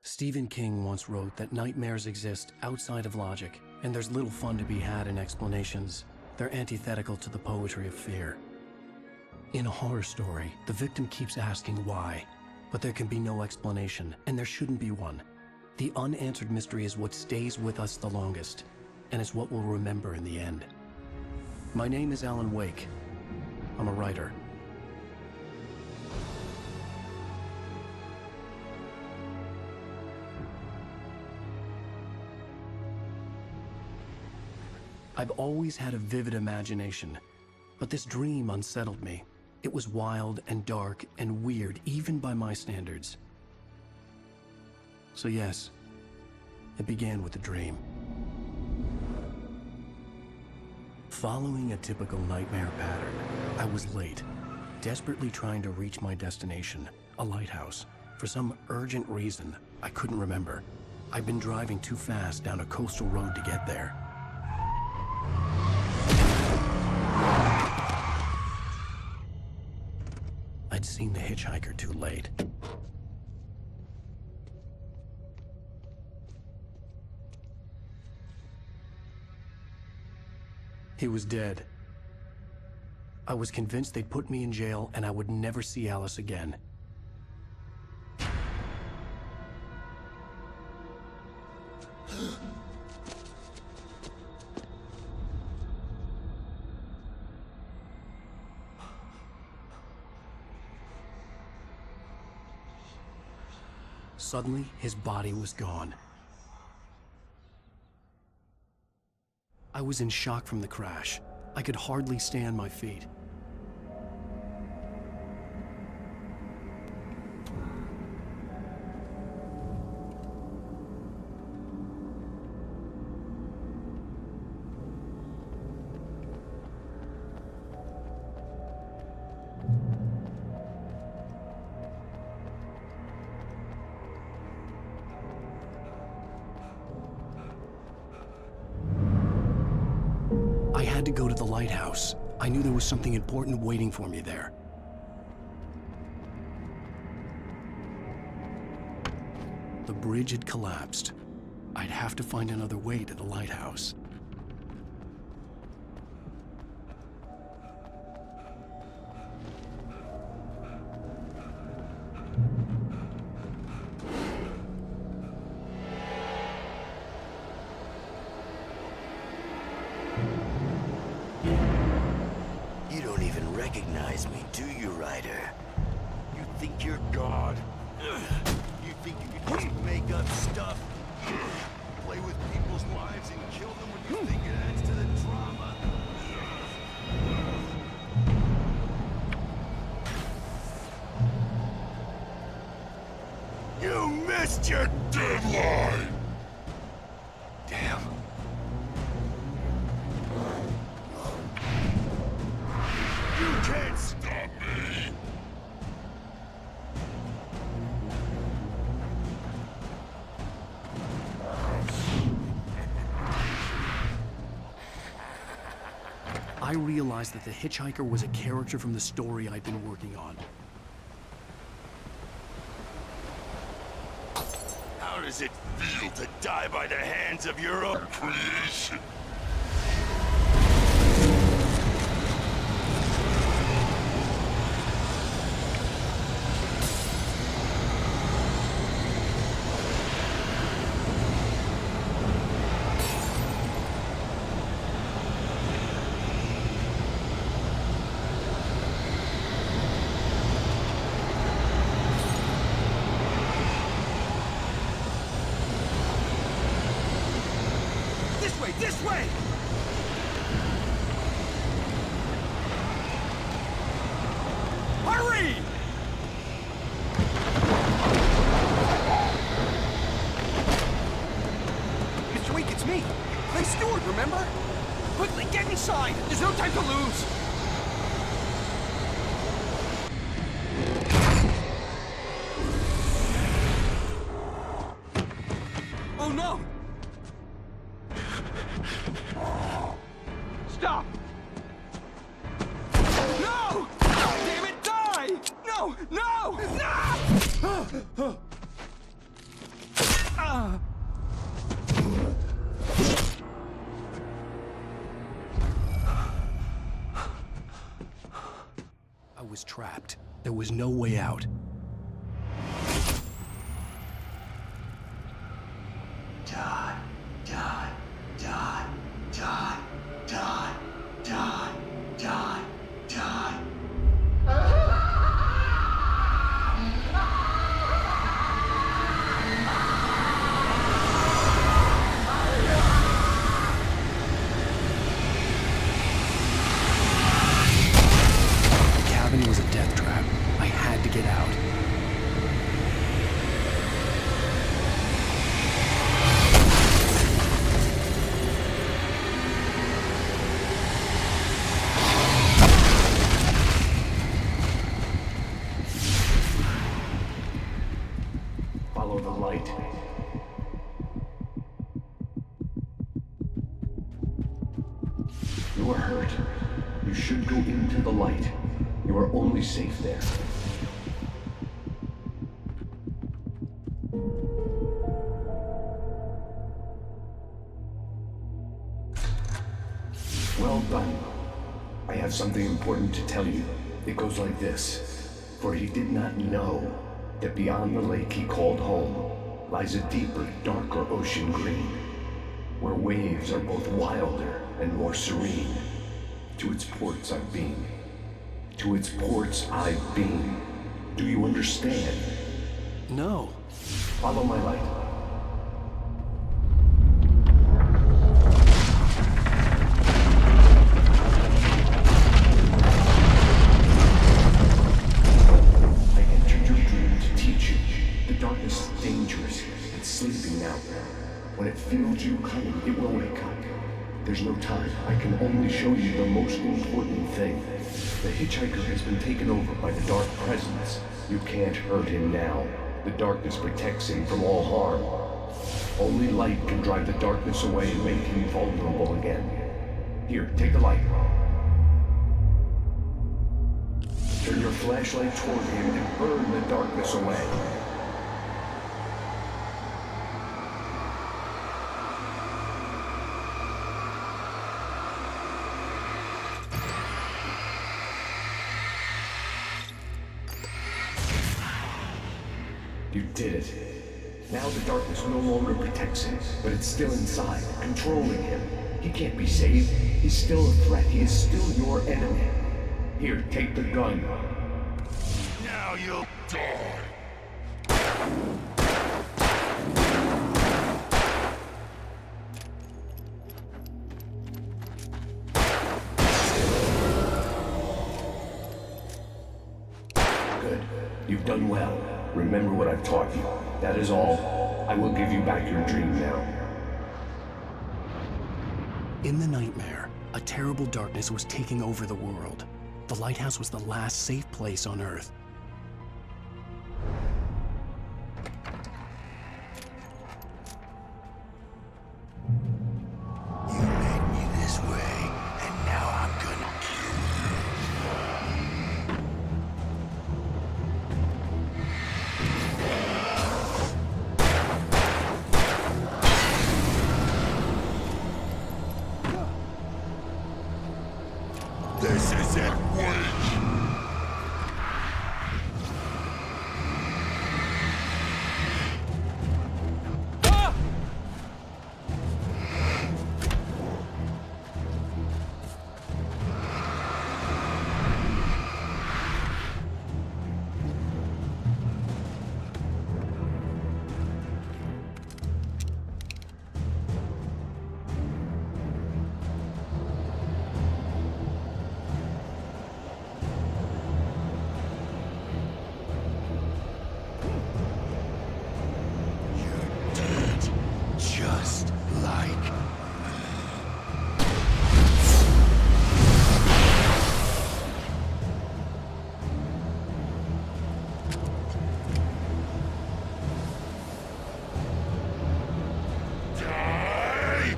Stephen King once wrote that nightmares exist outside of logic, and there's little fun to be had in explanations. They're antithetical to the poetry of fear. In a horror story, the victim keeps asking why, but there can be no explanation, and there shouldn't be one. The unanswered mystery is what stays with us the longest, and it's what we'll remember in the end. My name is Alan Wake. I'm a writer. I've always had a vivid imagination, but this dream unsettled me. It was wild and dark and weird, even by my standards. So yes, it began with a dream. Following a typical nightmare pattern, I was late, desperately trying to reach my destination, a lighthouse. For some urgent reason, I couldn't remember. I'd been driving too fast down a coastal road to get there. I'd seen the hitchhiker too late. He was dead. I was convinced they'd put me in jail and I would never see Alice again. Suddenly, his body was gone. I was in shock from the crash. I could hardly stay on my feet. I had to go to the lighthouse. I knew there was something important waiting for me there. The bridge had collapsed. I'd have to find another way to the lighthouse. You don't even recognize me, do you, Ryder? You think you're God? You think you can just make up stuff? Play with people's lives and kill them when you think it adds to the drama? You missed your deadline! Damn. You can't stop me! I realized that the hitchhiker was a character from the story I'd been working on. How does it feel to die by the hands of your own creation? This way! Hurry! Mr. Wake, it's me. Clay Stewart, remember? Quickly, get inside! There's no time to lose! Oh no! Stop! No! Damn it, die! No! No! No! trapped. There was no way out. Die, die, die, die, die, die, die, die. The cabin was a death trap. I had to get out. Follow the light. You are hurt. You should go into the light. You are only safe there. Well done. I have something important to tell you. It goes like this. For he did not know that beyond the lake he called home lies a deeper, darker ocean green, where waves are both wilder and more serene. To its ports I've been. To its ports I've been. Do you understand? No. Follow my light. I entered your dream to teach you. The darkness is dangerous. It's sleeping now. When it feels you coming, it will wake up. There's no time. I can only show you the most important thing. The hitchhiker has been taken over by the dark presence. You can't hurt him now. The darkness protects him from all harm. Only light can drive the darkness away and make him vulnerable again. Here, take the light. Turn your flashlight toward him and burn the darkness away. You did it. Now the darkness no longer protects him, but it's still inside, controlling him. He can't be saved. He's still a threat. He is still your enemy. Here, take the gun. Now you'll die. Good. You've done well. Remember what I've taught you. That is all. I will give you back your dream now. In the nightmare, a terrible darkness was taking over the world. The lighthouse was the last safe place on Earth. You made me this way, and now I'm gonna kill you. This isn't weak. Just like die.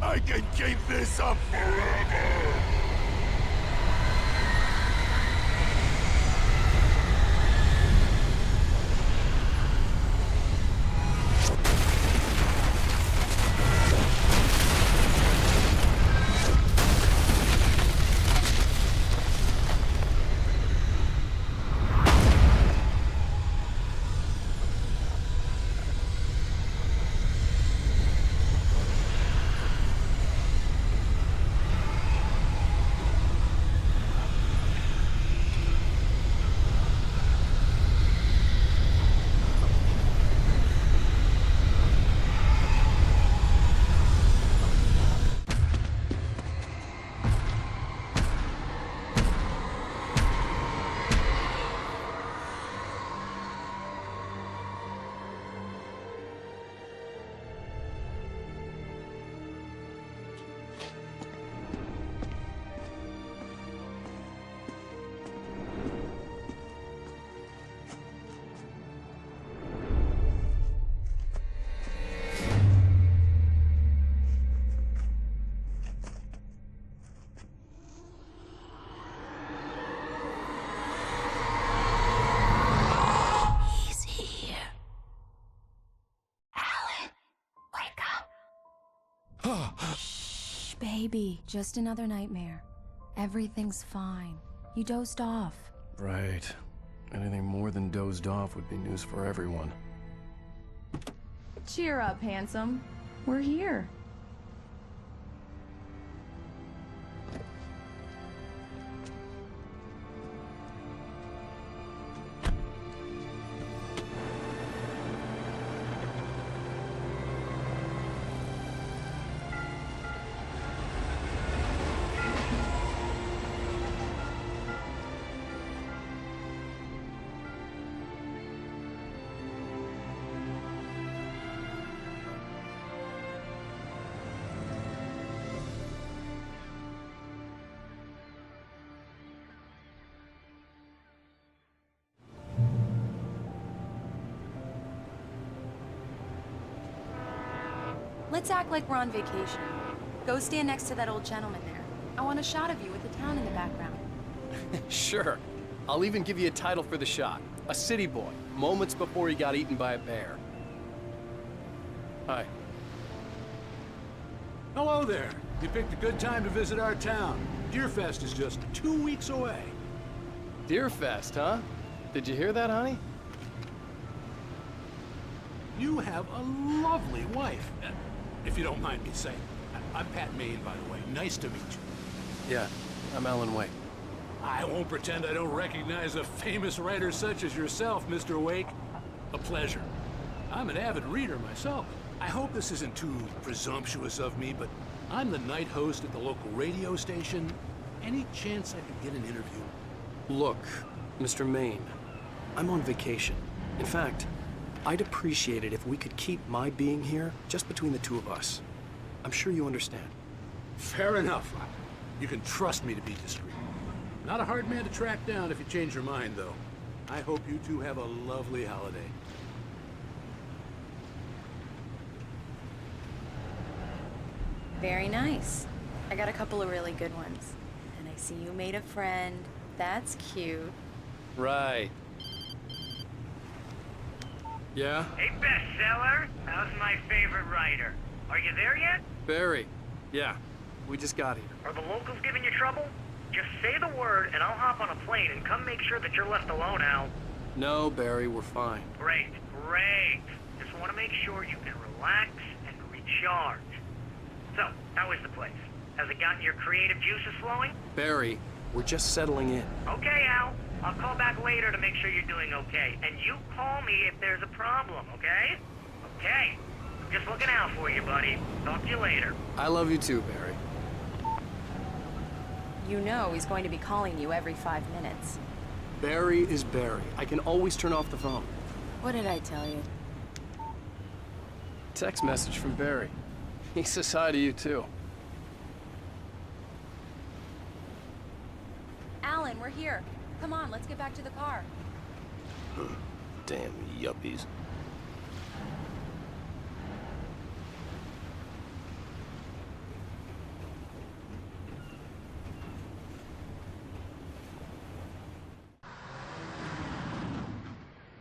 I can keep this up forever. baby. Just another nightmare. Everything's fine. You dozed off. Right. Anything more than dozed off would be news for everyone. Cheer up, handsome. We're here. Let's act like we're on vacation. Go stand next to that old gentleman there. I want a shot of you with the town in the background. Sure. I'll even give you a title for the shot. A city boy, moments before he got eaten by a bear. Hi. Hello there. You picked a good time to visit our town. Deerfest is just 2 weeks away. Deerfest, huh? Did you hear that, honey? You have a lovely wife, if you don't mind me saying. I'm Pat Maine, by the way. Nice to meet you. Yeah, I'm Alan Wake. I won't pretend I don't recognize a famous writer such as yourself, Mr. Wake. A pleasure. I'm an avid reader myself. I hope this isn't too presumptuous of me, but I'm the night host at the local radio station. Any chance I could get an interview? Look, Mr. Maine, I'm on vacation. In fact, I'd appreciate it if we could keep my being here just between the two of us. I'm sure you understand. Fair enough. You can trust me to be discreet. Not a hard man to track down if you change your mind, though. I hope you two have a lovely holiday. Very nice. I got a couple of really good ones. And I see you made a friend. That's cute. Right. Yeah? Hey, bestseller! How's my favorite writer? Are you there yet? Barry. Yeah, we just got here. Are the locals giving you trouble? Just say the word and I'll hop on a plane and come make sure that you're left alone, Al. No, Barry, we're fine. Great, great. Just want to make sure you can relax and recharge. So, how is the place? Has it gotten your creative juices flowing? Barry, we're just settling in. Okay, Al. I'll call back later to make sure you're doing okay. And you call me if there's a problem, okay? Okay. I'm just looking out for you, buddy. Talk to you later. I love you too, Barry. You know he's going to be calling you every 5 minutes. Barry is Barry. I can always turn off the phone. What did I tell you? Text message from Barry. He says hi to you too. Alan, we're here. Come on, let's get back to the car. Damn yuppies.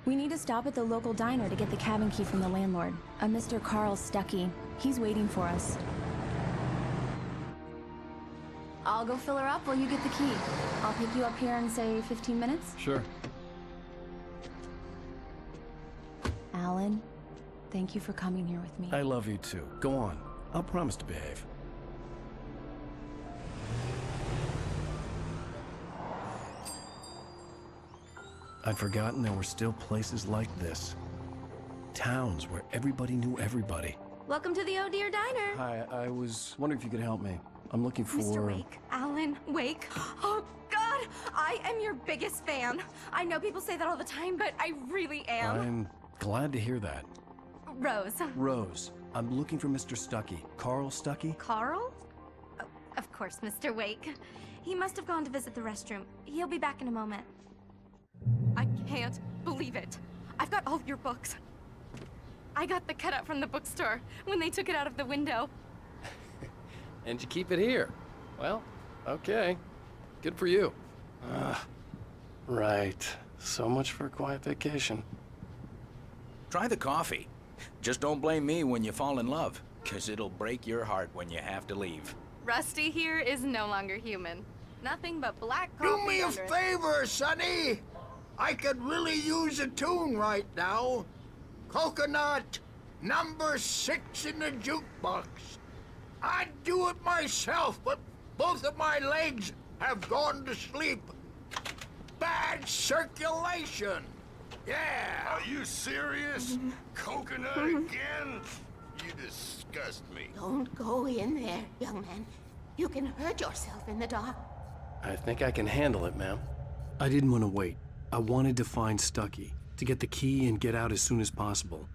We need to stop at the local diner to get the cabin key from the landlord, a Mr. Carl Stucky. He's waiting for us. I'll go fill her up while you get the key. I'll pick you up here in, say, 15 minutes? Sure. Alan, thank you for coming here with me. I love you too. Go on. I'll promise to behave. I'd forgotten there were still places like this. Towns where everybody knew everybody. Welcome to the Oh Dear Diner. Hi, I was wondering if you could help me. I'm looking for... Mr. Wake. Alan Wake. Oh, God! I am your biggest fan. I know people say that all the time, but I really am. I'm glad to hear that. Rose. Rose, I'm looking for Mr. Stucky. Carl Stucky? Carl? Oh, of course, Mr. Wake. He must have gone to visit the restroom. He'll be back in a moment. I can't believe it. I've got all your books. I got the cutout from the bookstore when they took it out of the window. And you keep it here. Well, okay. Good for you. Right. So much for a quiet vacation. Try the coffee. Just don't blame me when you fall in love, 'cause it'll break your heart when you have to leave. Rusty here is no longer human. Nothing but black coffee. Do me a under favor, Sonny. I could really use a tune right now. Coconut, number 6 in the jukebox. I'd do it myself, but both of my legs have gone to sleep. Bad circulation. Yeah. Are you serious? Coconut again? You disgust me. Don't go in there, young man. You can hurt yourself in the dark. I think I can handle it, ma'am. I didn't want to wait. I wanted to find Stucky, to get the key and get out as soon as possible.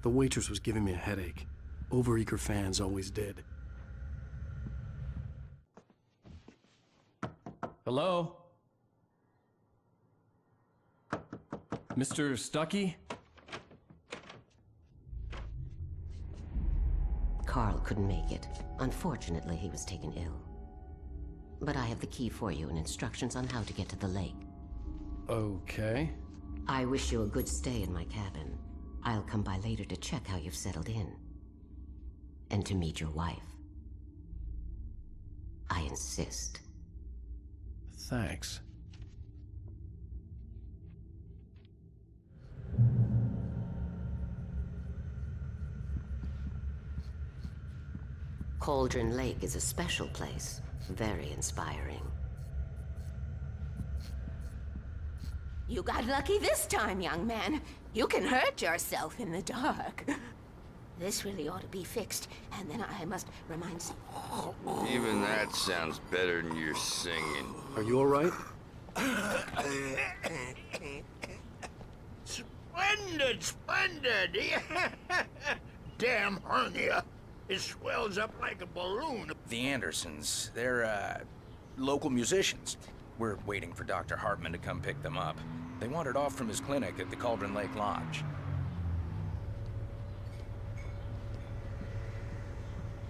The waitress was giving me a headache. Overeager fans always did. Hello? Mr. Stucky? Carl couldn't make it. Unfortunately, he was taken ill. But I have the key for you and instructions on how to get to the lake. Okay. I wish you a good stay in my cabin. I'll come by later to check how you've settled in. And to meet your wife. I insist. Thanks. Cauldron Lake is a special place. Very inspiring. You got lucky this time, young man. You can hurt yourself in the dark. This really ought to be fixed, and then I must remind you. Even that sounds better than your singing. Are you all right? Splendid, splendid. Damn hernia. It swells up like a balloon. The Andersons, they're, local musicians. We're waiting for Dr. Hartman to come pick them up. They wandered off from his clinic at the Cauldron Lake Lodge.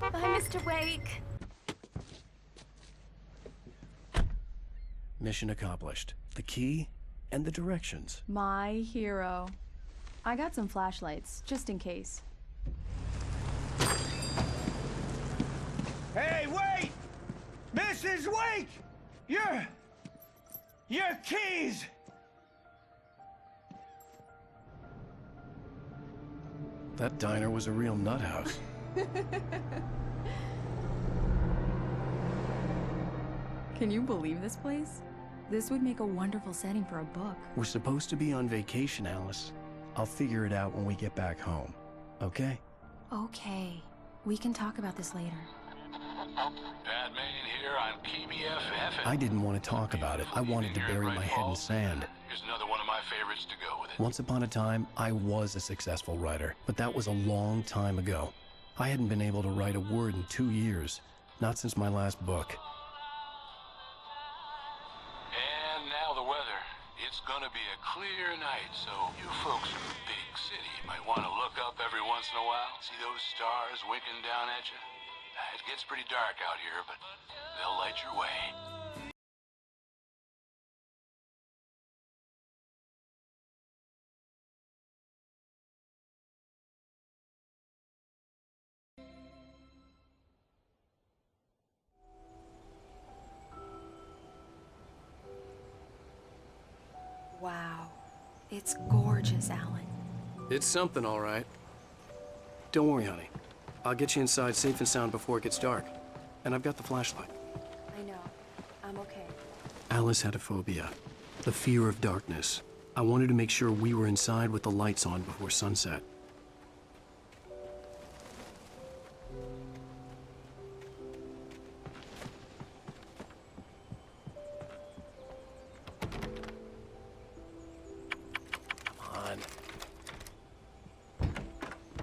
Bye, Mr. Wake. Mission accomplished. The key and the directions. My hero. I got some flashlights, just in case. Hey, wait! Mrs. Wake! Your keys! That diner was a real nut house. Can you believe this place? This would make a wonderful setting for a book. We're supposed to be on vacation, Alice. I'll figure it out when we get back home. Okay? Okay. We can talk about this later. Bad Main here, I'm KBFF. I didn't want to talk about it. I wanted to bury my head in sand. Here's another one of my favorites to go with it. Once upon a time, I was a successful writer, but that was a long time ago. I hadn't been able to write a word in 2 years, not since my last book. And now the weather. It's gonna be a clear night, so you folks in the big city might want to look up every once in a while. See those stars winking down at you? It gets pretty dark out here, but they'll light your way. Wow. It's gorgeous, Alan. It's something, all right. Don't worry, honey. I'll get you inside safe and sound before it gets dark. And I've got the flashlight. I know. I'm okay. Alice had a phobia, the fear of darkness. I wanted to make sure we were inside with the lights on before sunset. Come on.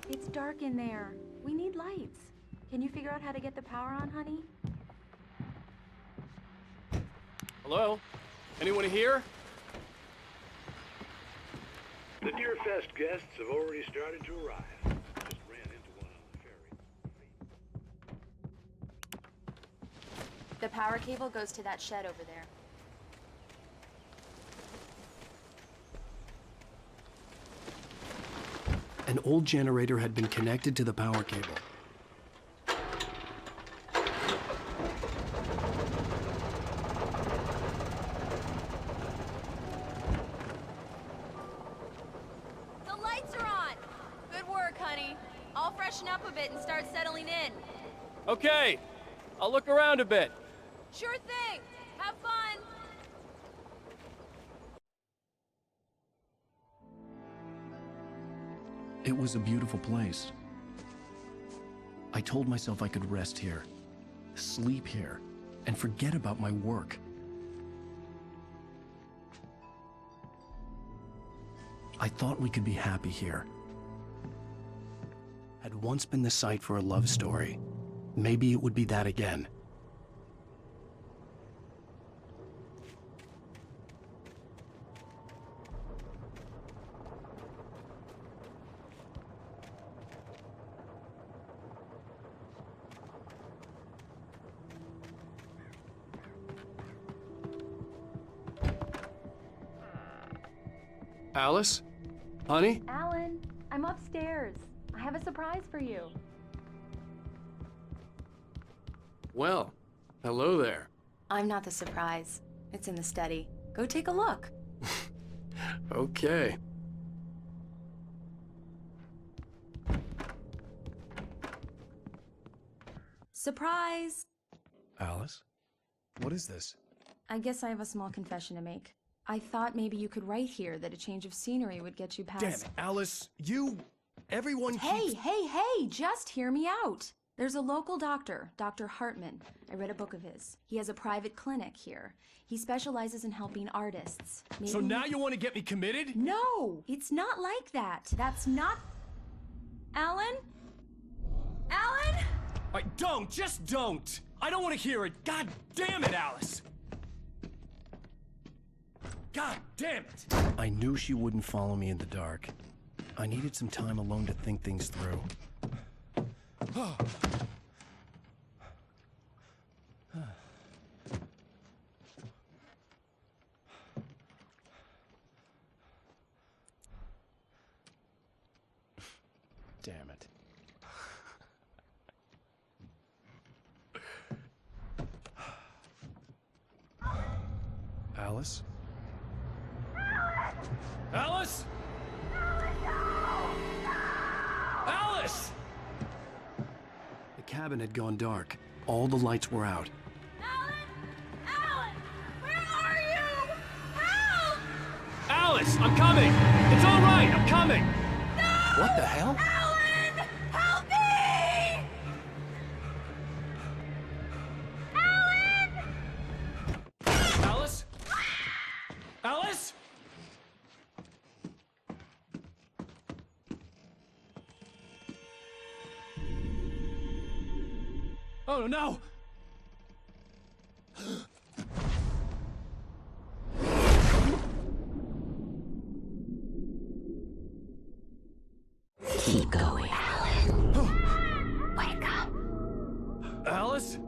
It's dark in there. We need lights. Can you figure out how to get the power on, honey? Hello? Anyone here? The Deerfest guests have already started to arrive. Just ran into one on the ferry. The power cable goes to that shed over there. An old generator had been connected to the power cable. a bit and start settling in. Okay, I'll look around a bit. Sure thing. Have fun. It was a beautiful place. I told myself I could rest here, sleep here, and forget about my work. I thought we could be happy here. Had once been the site for a love story. Maybe it would be that again. Alice? Honey? Alan, I'm upstairs. I have a surprise for you. Well, hello there. I'm not the surprise. It's in the study. Go take a look. Okay. Surprise! Alice? What is this? I guess I have a small confession to make. I thought maybe you could write here that a change of scenery would get you past... Damn it, Alice. Everyone Hey, hey, just hear me out. There's a local doctor, Dr. Hartman. I read a book of his. He has a private clinic here. He specializes in helping artists. So now you want to get me committed? No, it's not like that. That's not... Alan? Alan? Just don't! I don't want to hear it. God damn it, Alice! God damn it! I knew she wouldn't follow me in the dark. I needed some time alone to think things through. Damn it. Alice? Alice? Alice! The cabin had gone dark. All the lights were out. Alan, where are you? Help! Alice, I'm coming! It's all right, I'm coming! What the hell? Alan, help me! Alan! Alice? Alice? Oh no! Keep going, Alan. Wake up. Alice?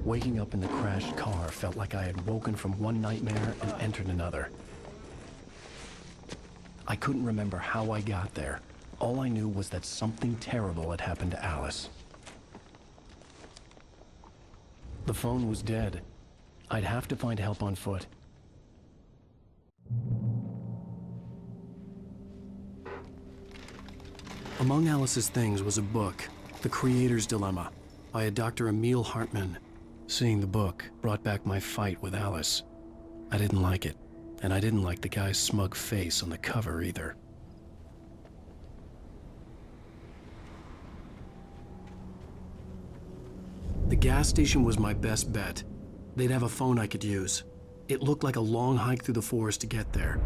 Waking up in the crashed car felt like I had woken from one nightmare and entered another. I couldn't remember how I got there. All I knew was that something terrible had happened to Alice. The phone was dead. I'd have to find help on foot. Among Alice's things was a book, The Creator's Dilemma, by a Dr. Emil Hartman. Seeing the book brought back my fight with Alice. I didn't like it, and I didn't like the guy's smug face on the cover either. The gas station was my best bet. They'd have a phone I could use. It looked like a long hike through the forest to get there.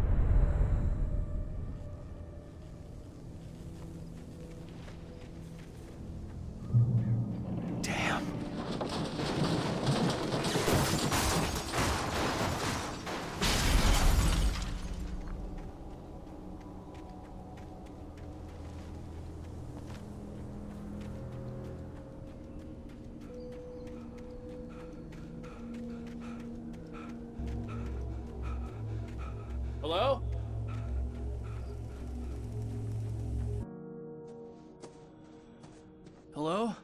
Damn. Hello? Hello?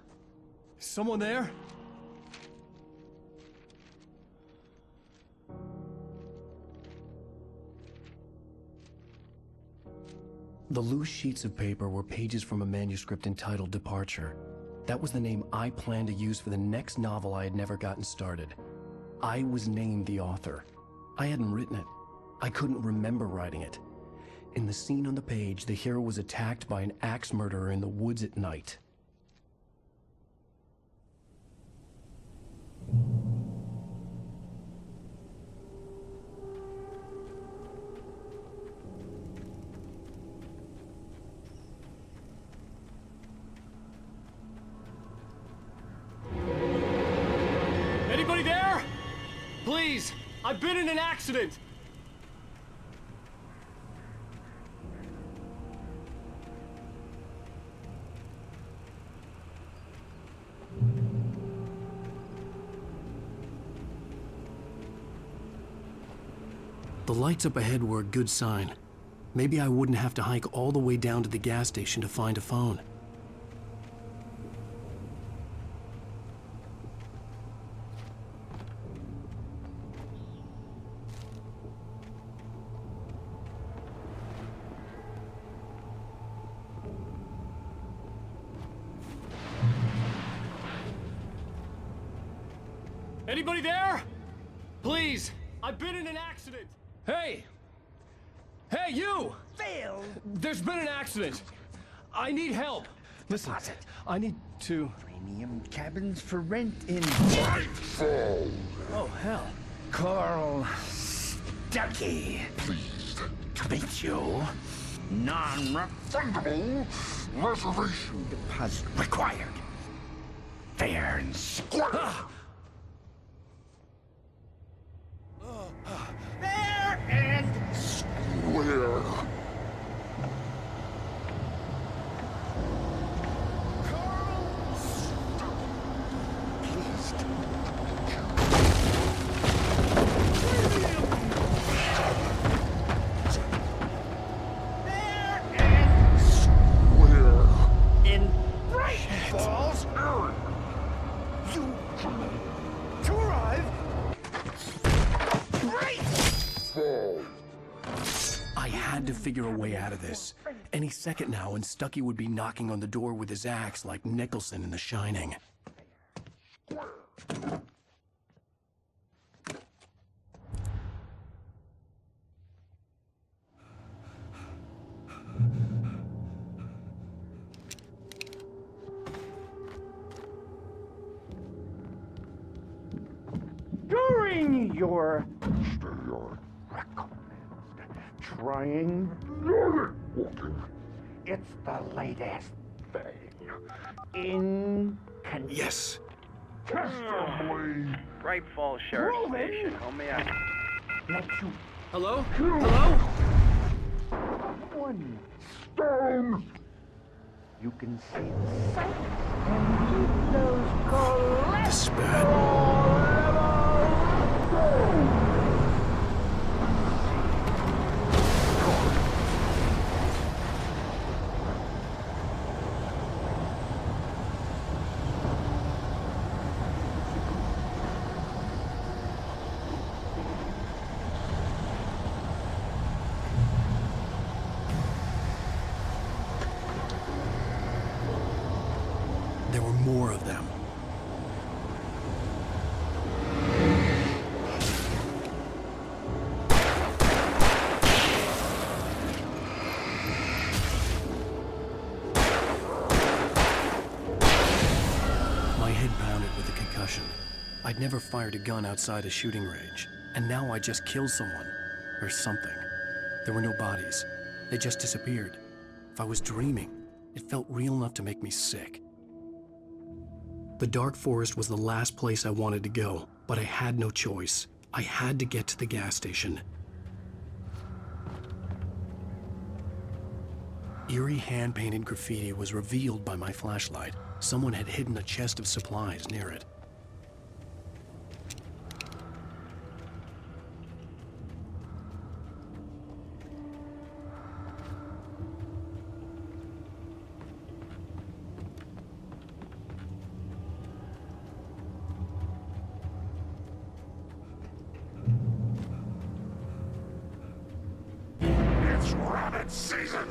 Is someone there? The loose sheets of paper were pages from a manuscript entitled Departure. That was the name I planned to use for the next novel I had never gotten started. I was named the author. I hadn't written it. I couldn't remember writing it. In the scene on the page, the hero was attacked by an axe murderer in the woods at night. Anybody there? Please, I've been in an accident. The lights up ahead were a good sign. Maybe I wouldn't have to hike all the way down to the gas station to find a phone. Anybody there? Please, I've been in an accident. Hey! Hey, you! Phil! There's been an accident. I need help. Listen, I need to... Premium cabins for rent in... Oh, hell. Carl Stucky. Pleased to meet you. Non-refundable reservation deposit required. Fair and square. Fair and square. Carl Stucky. Pleased to meet you. Fair and square. In Bright Falls area. You to arrive. Bright Falls. I had to figure a way out of this. Any second now, and Stucky would be knocking on the door with his axe like Nicholson in The Shining. During your recommend trying Nordic Walking. It's the latest thing. Yes. Incontestably. Bright Falls Sheriff Moving. Station. Help me out. Let you Hello? kill Hello? one stone. You can see the sights and keep those cholesterol This is bad. levels low. There were more of them. My head pounded with a concussion. I'd never fired a gun outside a shooting range, and now I just killed someone. Or something. There were no bodies. They just disappeared. If I was dreaming, it felt real enough to make me sick. The dark forest was the last place I wanted to go, but I had no choice. I had to get to the gas station. Eerie hand-painted graffiti was revealed by my flashlight. Someone had hidden a chest of supplies near it. It's rabbit season.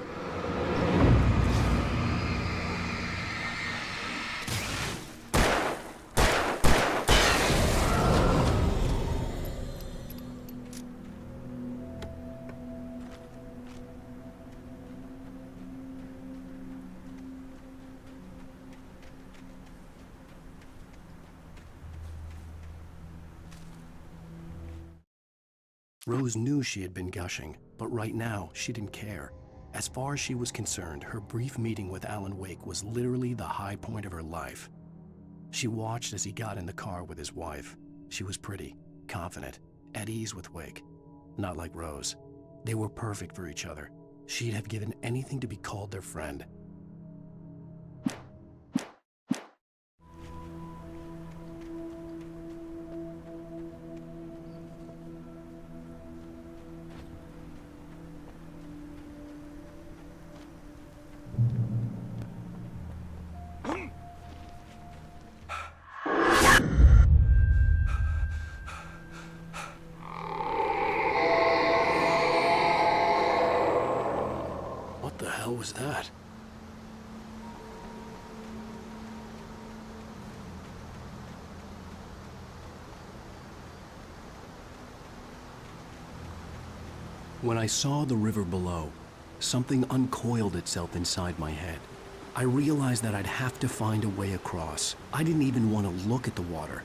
Rose knew she had been gushing, but right now, she didn't care. As far as she was concerned, her brief meeting with Alan Wake was literally the high point of her life. She watched as he got in the car with his wife. She was pretty, confident, at ease with Wake. Not like Rose. They were perfect for each other. She'd have given anything to be called their friend. What the hell was that? When I saw the river below, something uncoiled itself inside my head. I realized that I'd have to find a way across. I didn't even want to look at the water.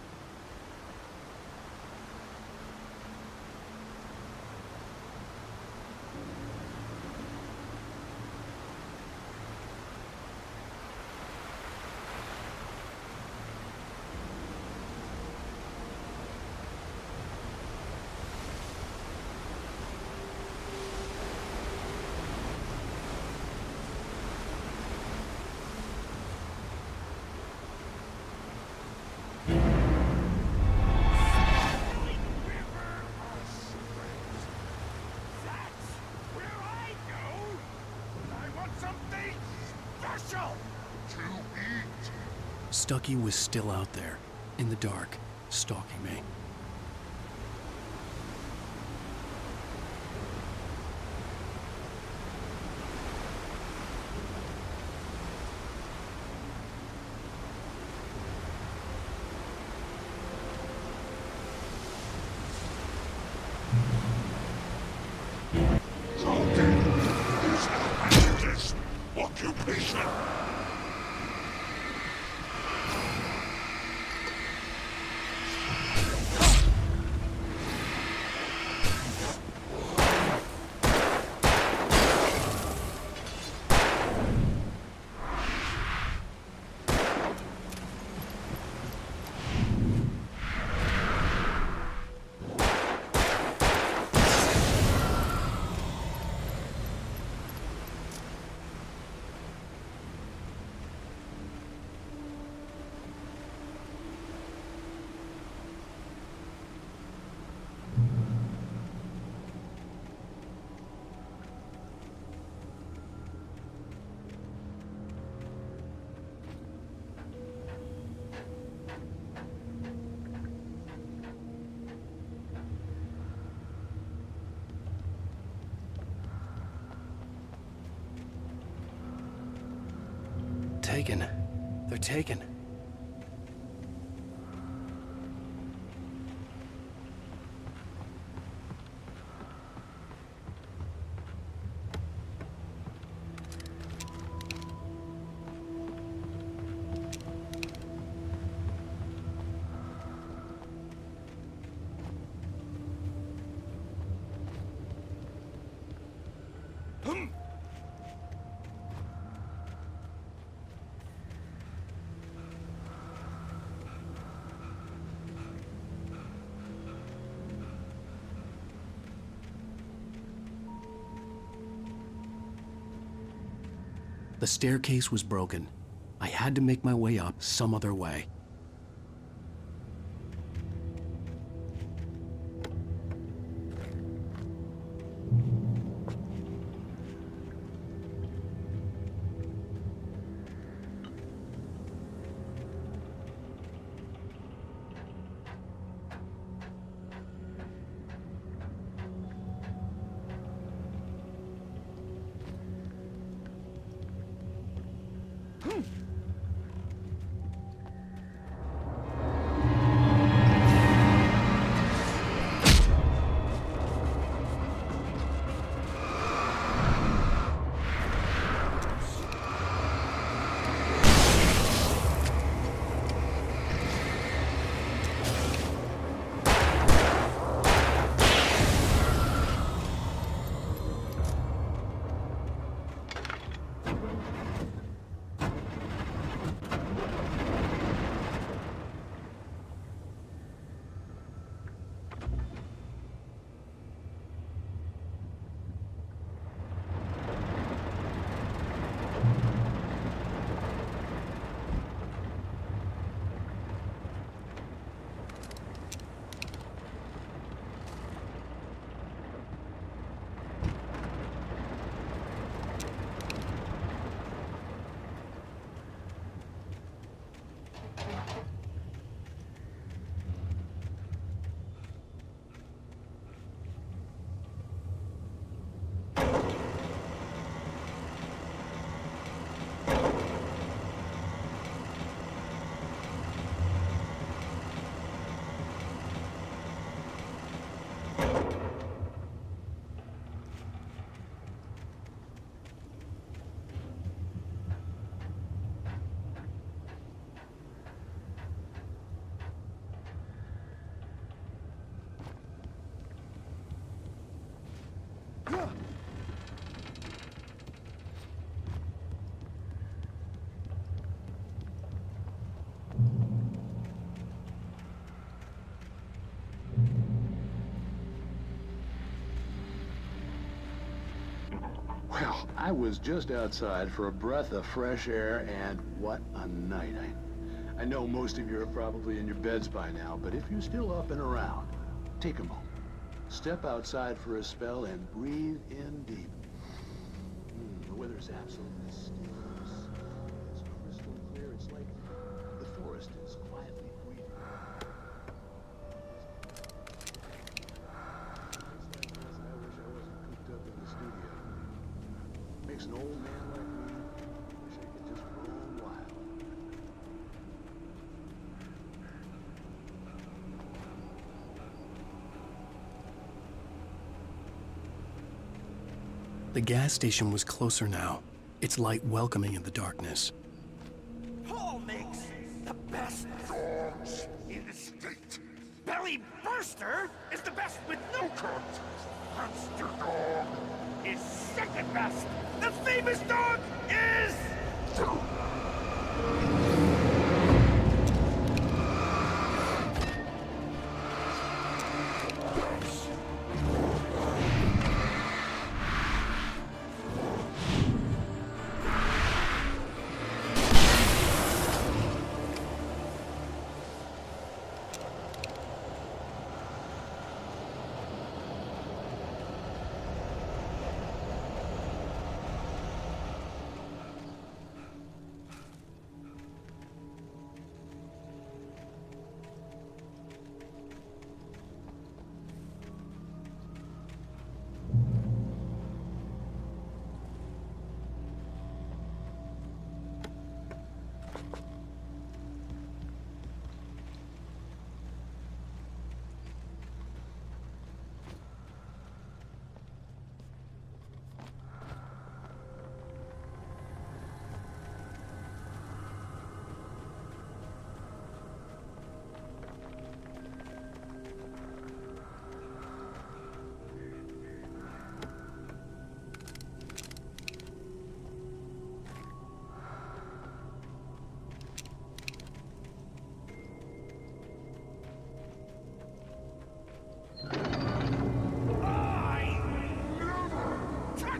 Stucky was still out there, in the dark, stalking me. Taken. They're taken. The staircase was broken. I had to make my way up some other way. Well, I was just outside for a breath of fresh air, and what a night. I know most of you are probably in your beds by now, but if you're still up and around, take a moment. Step outside for a spell and breathe in deep. The weather's absolutely still. It's crystal clear. It's like the forest is quietly breathing. I wish I wasn't cooped up in the studio. Makes an old man like me wish I could just roam wild. The gas station was closer now, its light welcoming in the darkness. Paul makes the best dogs in the state. Belly Burster is the best with no coat. Monster Dog is second best. The famous dog is...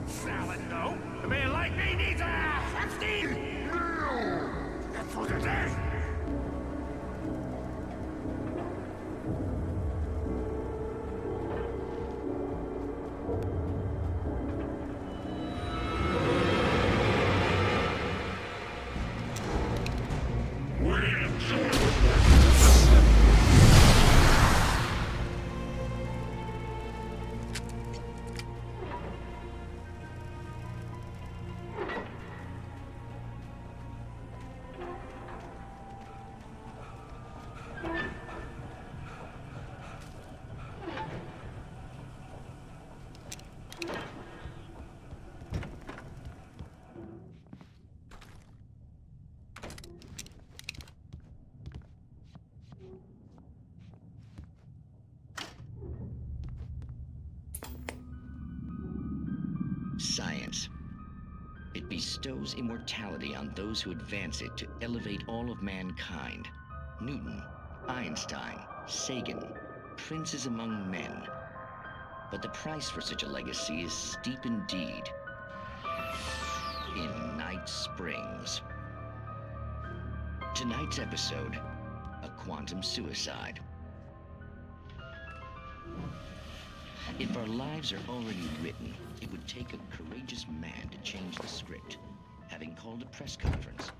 salad, no. A man like me needs a hefty meal. That's what it is. Science. It bestows immortality on those who advance it to elevate all of mankind. Newton, Einstein, Sagan, princes among men. But the price for such a legacy is steep indeed. In Night Springs. Tonight's episode, a quantum suicide. If our lives are already written, it would take a courageous man to change the script, having called a press conference.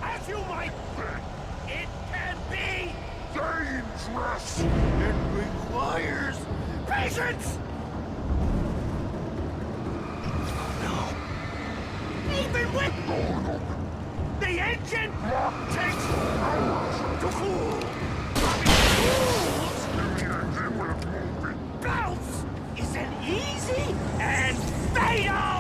As you might think, it can be dangerous. It requires patience. No. Even with the engine takes hours to cool. Bounce is an easy and fatal.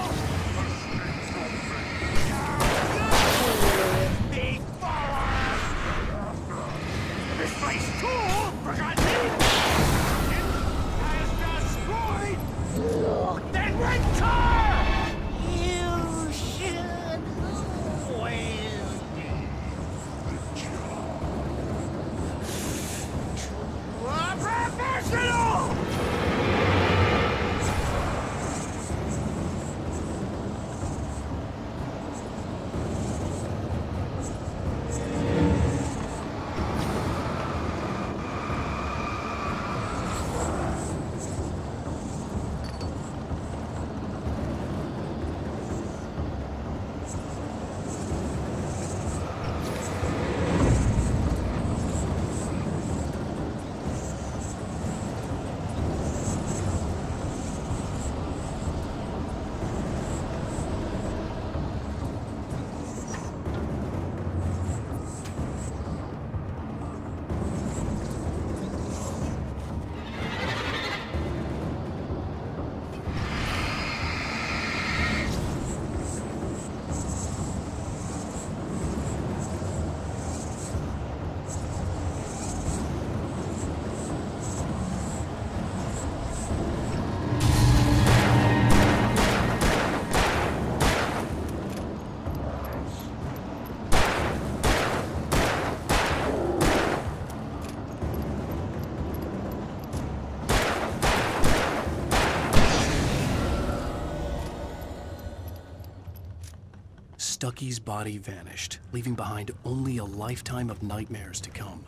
Stucky's body vanished, leaving behind only a lifetime of nightmares to come,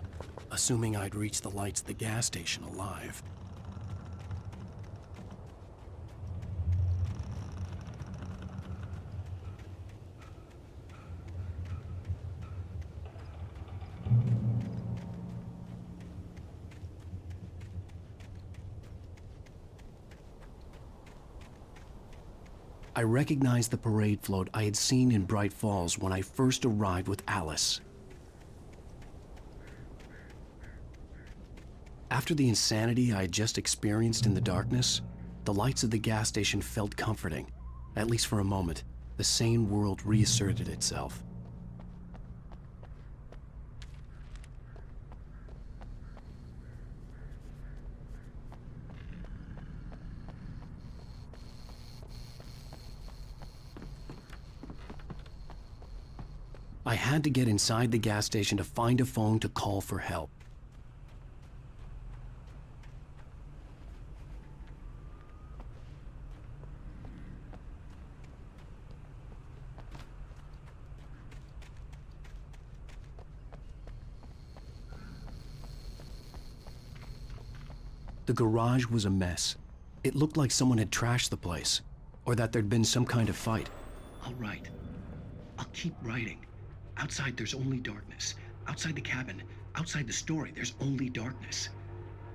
assuming I'd reached the lights at the gas station alive. I recognized the parade float I had seen in Bright Falls when I first arrived with Alice. After the insanity I had just experienced in the darkness, the lights of the gas station felt comforting. At least for a moment, the sane world reasserted itself. I had to get inside the gas station to find a phone to call for help. The garage was a mess. It looked like someone had trashed the place, or that there'd been some kind of fight. I'll write. I'll keep writing. Outside, there's only darkness. Outside the cabin, outside the story, there's only darkness.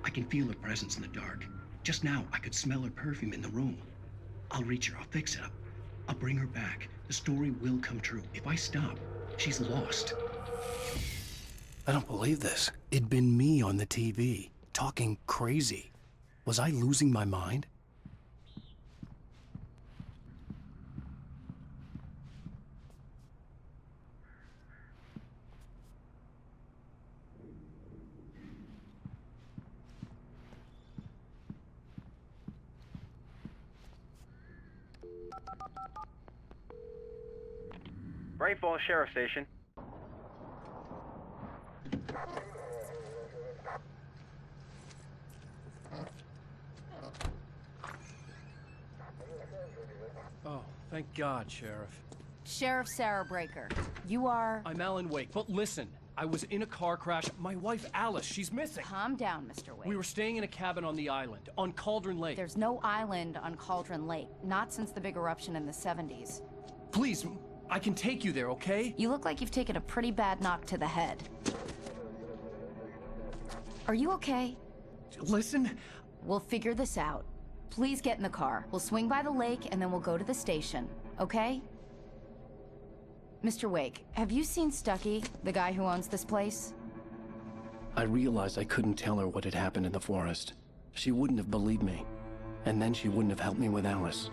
I can feel her presence in the dark. Just now, I could smell her perfume in the room. I'll reach her. I'll fix it. I'll bring her back. The story will come true. If I stop, she's lost. I don't believe this. It'd been me on the TV, talking crazy. Was I losing my mind? Bright Falls Sheriff Station. Oh, thank God, Sheriff. Sheriff Sarah Breaker. You are... I'm Alan Wake, but listen. I was in a car crash. My wife, Alice, she's missing. Calm down, Mr. Wake. We were staying in a cabin on the island, on Cauldron Lake. There's no island on Cauldron Lake. Not since the big eruption in the 70s. Please, I can take you there, okay? You look like you've taken a pretty bad knock to the head. Are you okay? Listen. We'll figure this out. Please get in the car. We'll swing by the lake and then we'll go to the station, okay? Mr. Wake, have you seen Stucky, the guy who owns this place? I realized I couldn't tell her what had happened in the forest. She wouldn't have believed me. And then she wouldn't have helped me with Alice.